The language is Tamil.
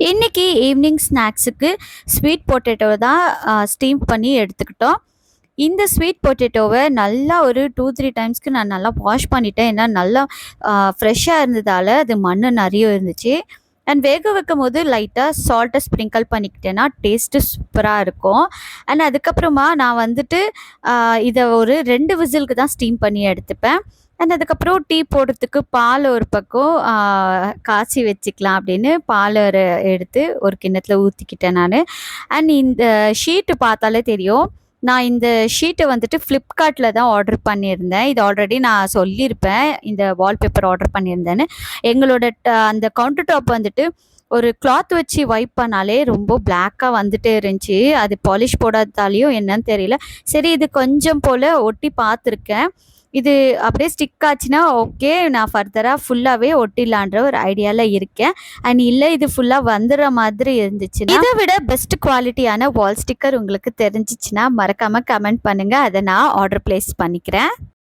இன்னைக்கு ஈவினிங் ஸ்நாக்ஸுக்கு ஸ்வீட் பொட்டேட்டோ தான் ஸ்டீம் பண்ணி எடுத்துக்கிட்டோம். இந்த ஸ்வீட் பொட்டேட்டோவை நல்லா ஒரு 2-3 டைம்ஸ்க்கு நான் நல்லா வாஷ் பண்ணிட்டேன். ஏன்னா நல்லா ஃப்ரெஷ்ஷாக இருந்ததால் அது மண் நிறைய இருந்துச்சு. அண்ட் வேக வைக்கும்போது லைட்டாக சால்ட்டை ஸ்ப்ரிங்கிள் பண்ணிக்கிட்டேன்னா டேஸ்ட்டு சூப்பராக இருக்கும். அண்ட் அதுக்கப்புறமா நான் வந்துட்டு இதை ஒரு 2 விசிலுக்கு தான் ஸ்டீம் பண்ணி எடுத்துப்பேன். அண்ட் அதுக்கப்புறம் டீ போடுறதுக்கு பால் ஒரு பக்கம் காய்ச்சி வச்சுக்கலாம் அப்படின்னு பால் எடுத்து ஒரு கிண்ணத்துல ஊற்றிக்கிட்டேன் நான். அண்ட் இந்த ஷீட்டு பார்த்தாலே தெரியும். நான் இந்த ஷீட்டை வந்துட்டு ஃப்ளிப்கார்ட்டில் தான் ஆர்டர் பண்ணியிருந்தேன். இது ஆல்ரெடி நான் சொல்லியிருப்பேன், இந்த வால்பேப்பர் ஆர்டர் பண்ணியிருந்தேன்னு. எங்களோட அந்த கவுண்டர் டாப் வந்துட்டு ஒரு கிளாத் வச்சு வைப் பண்ணாலே ரொம்ப பிளாக்காக வந்துட்டே இருந்துச்சு. அது பாலிஷ் போடாதாலையும் என்னன்னு தெரியல. சரி, இது கொஞ்சம் போல் ஒட்டி பார்த்துருக்கேன். இது அப்படியே ஸ்டிக் ஆச்சுன்னா ஓகே, நான் ஃபர்தராக ஃபுல்லாகவே ஒட்டிடலான்ற ஒரு ஐடியாவில் இருக்கேன். அண்ட் இல்லை, இது ஃபுல்லாக வந்துடுற மாதிரி இருந்துச்சுன்னா, இதை விட பெஸ்ட் குவாலிட்டியான வால் ஸ்டிக்கர் உங்களுக்கு தெரிஞ்சிச்சுன்னா மறக்காமல் கமெண்ட் பண்ணுங்கள். அதை நான் ஆர்டர் ப்ளேஸ் பண்ணிக்கிறேன்.